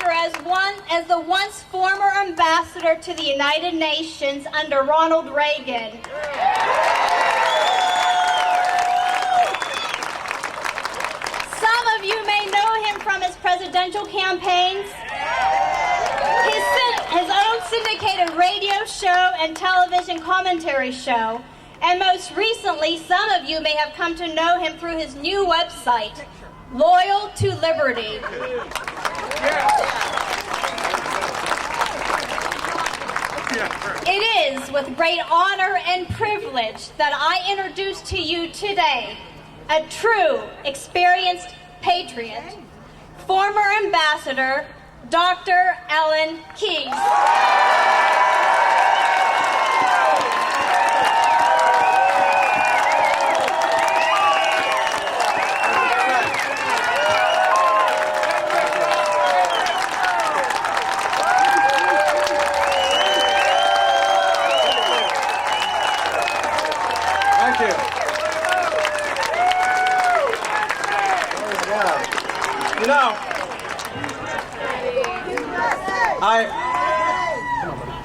Specter as the once former ambassador to the United Nations under Ronald Reagan. Some of you may know him from his presidential campaigns, his own syndicated radio show and television commentary show, and most recently, some of you may have come to know him through his new website, Loyal to Liberty. It is with great honor and privilege that I introduce to you today a true, experienced patriot, former ambassador, Dr. Alan Keyes. You know,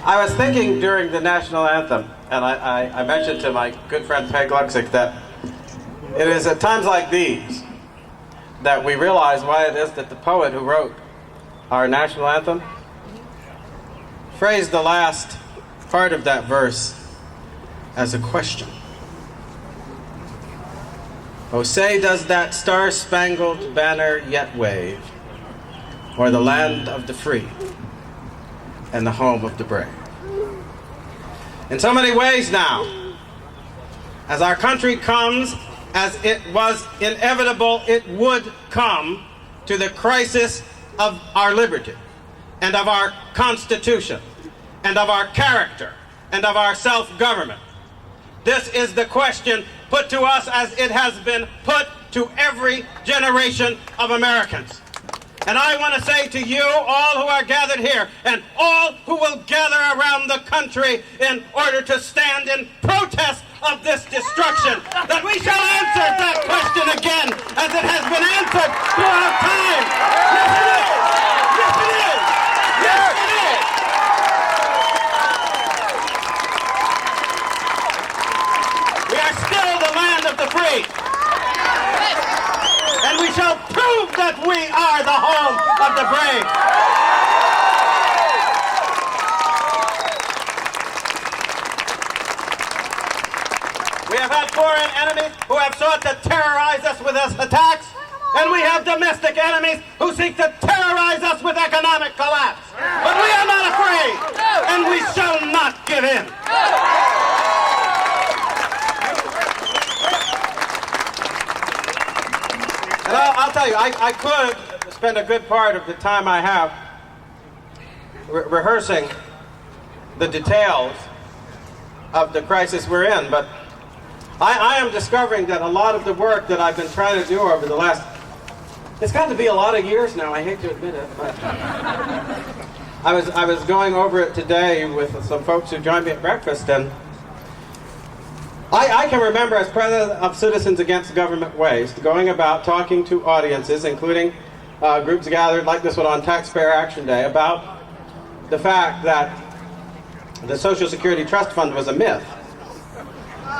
I was thinking during the national anthem, and I mentioned to my good friend Peg Luxick that it is at times like these that we realize why it is that the poet who wrote our national anthem phrased the last part of that verse as a question. Oh, say, does that star-spangled banner yet wave o'er the land of the free and the home of the brave? In so many ways now, as our country comes, as it was inevitable it would come, to the crisis of our liberty and of our Constitution and of our character and of our self-government, this is the question put to us as it has been put to every generation of Americans. And I want to say to you, all who are gathered here, and all who will gather around the country in order to stand in protest of this destruction, that we shall answer that question again, as it has been answered throughout time. Yes, it is! Yes, it is! Yes, it is! We are still the land of the free. And we shall prove that we are the home of the brave. We have had foreign enemies who have sought to terrorize us with attacks, and we have domestic enemies who seek to terrorize us with economic collapse. But we are not afraid, and we shall not give in. And I'll tell you, I could spend a good part of the time I have rehearsing the details of the crisis we're in, but I am discovering that a lot of the work that I've been trying to do over the last, it's got to be a lot of years now, I hate to admit it, but I was going over it today with some folks who joined me at breakfast, and I can remember as president of Citizens Against Government Waste, going about talking to audiences, including groups gathered like this one on Taxpayer Action Day, about the fact that the Social Security Trust Fund was a myth,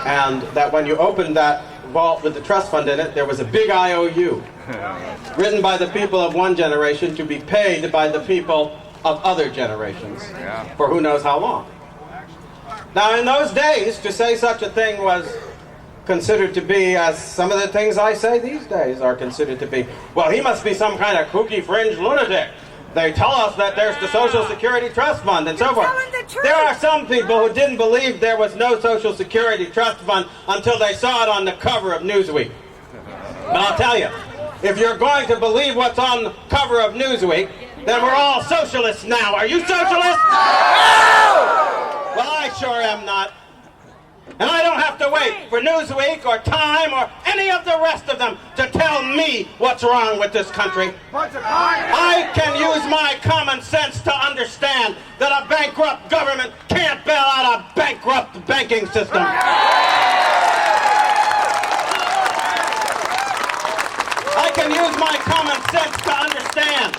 and that when you opened that vault with the trust fund in it, there was a big IOU written by the people of one generation to be paid by the people of other generations for who knows how long. Now, in those days, to say such a thing was considered to be, as some of the things I say these days are considered to be, well, he must be some kind of kooky fringe lunatic. They tell us that there's the Social Security Trust Fund and so forth. There are some people who didn't believe there was no Social Security Trust Fund until they saw it on the cover of Newsweek. But I'll tell you, if you're going to believe what's on the cover of Newsweek, then we're all socialists now. Are you socialists? No! Well, I sure am not. And I don't have to wait for Newsweek or Time or any of the rest of them to tell me what's wrong with this country. I can use my common sense to understand that a bankrupt government can't bail out a bankrupt banking system. I can use my common sense to understand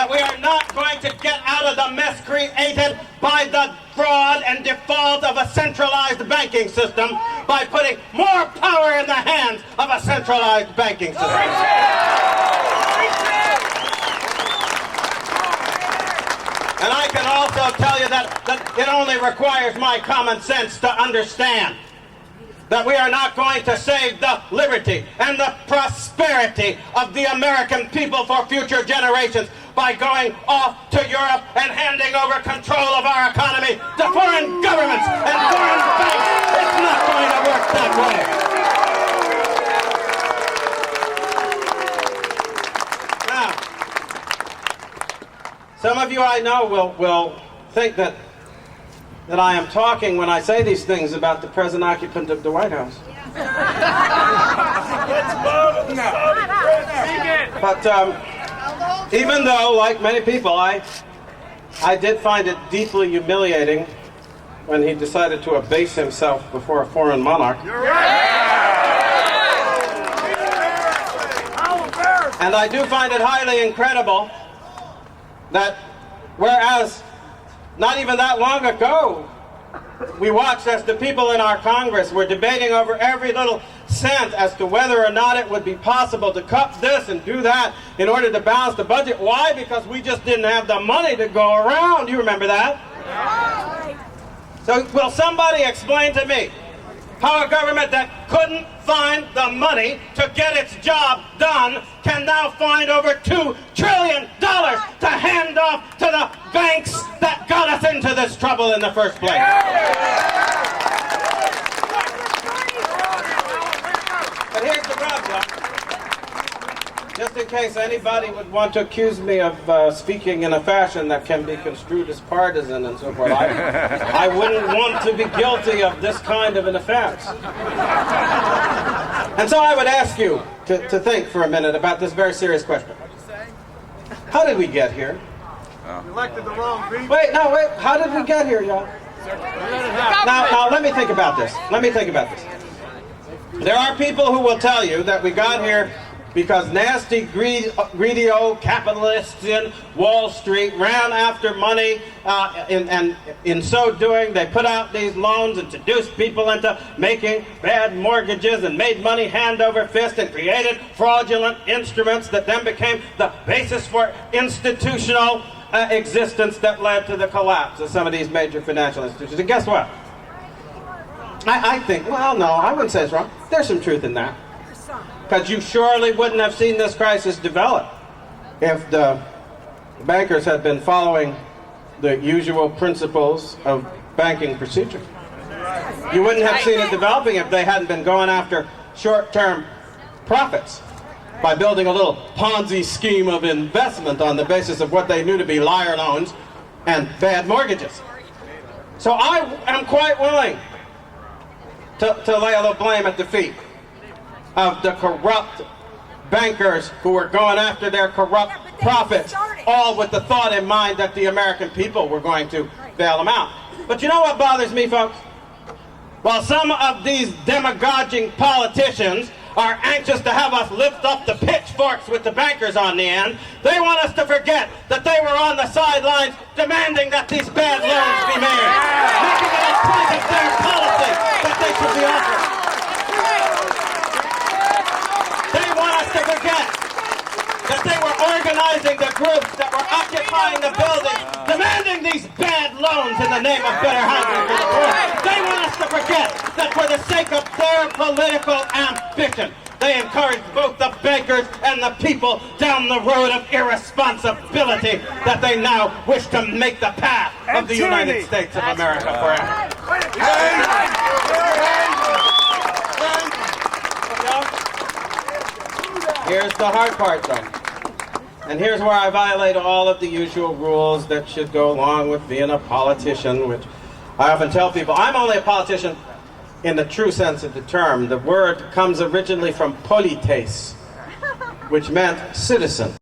that we are not going to get out of the mess created by the fraud and default of a centralized banking system by putting more power in the hands of a centralized banking system. And I can also tell you that it only requires my common sense to understand that we are not going to save the liberty and the prosperity of the American people for future generations by going off to Europe and handing over control of our economy to foreign governments and foreign banks. It's not going to work that way. Now, some of you I know will think that I am talking when I say these things about the present occupant of the White House. But even though, like many people, I did find it deeply humiliating when he decided to abase himself before a foreign monarch. And I do find it highly incredible that whereas not even that long ago, we watched as the people in our Congress were debating over every little cent as to whether or not it would be possible to cut this and do that in order to balance the budget. Why? Because we just didn't have the money to go around. You remember that? So will somebody explain to me how a government that couldn't find the money to get its job done can now find over $2 trillion to hand off to the banks that got us into this trouble in the first place? But here's the problem. Just in case anybody would want to accuse me of speaking in a fashion that can be construed as partisan and so forth, I wouldn't want to be guilty of this kind of an offense. And so I would ask you to think for a minute about this very serious question. How did we get here? You elected the wrong people. Wait, how did we get here, y'all? Now, let me think about this. There are people who will tell you that we got here because nasty, greedy old capitalists in Wall Street ran after money, and in so doing, they put out these loans and seduced people into making bad mortgages and made money hand over fist and created fraudulent instruments that then became the basis for institutional existence that led to the collapse of some of these major financial institutions. And guess what? I think, well, no, I wouldn't say it's wrong. There's some truth in that. Because you surely wouldn't have seen this crisis develop if the bankers had been following the usual principles of banking procedure. You wouldn't have seen it developing if they hadn't been going after short-term profits by building a little Ponzi scheme of investment on the basis of what they knew to be liar loans and bad mortgages. So I am quite willing to lay a little blame at the feet of the corrupt bankers who were going after their corrupt profits, all with the thought in mind that the American people were going to bail them out. But you know what bothers me, folks? While some of these demagoguing politicians are anxious to have us lift up the pitchforks with the bankers on the end, they want us to forget that they were on the sidelines demanding that these bad loans be made, making it a point of their policy that they should be offered. They want us to forget that they were organizing the groups that were occupying the building, demanding these bad loans in the name of better housing for the poor. They want us to forget that for the sake of their political ambition, they encouraged both the bankers and the people down the road of irresponsibility that they now wish to make the path of the United States of America forever. Here's the hard part, though. And here's where I violate all of the usual rules that should go along with being a politician, which I often tell people, I'm only a politician in the true sense of the term. The word comes originally from polites, which meant citizen.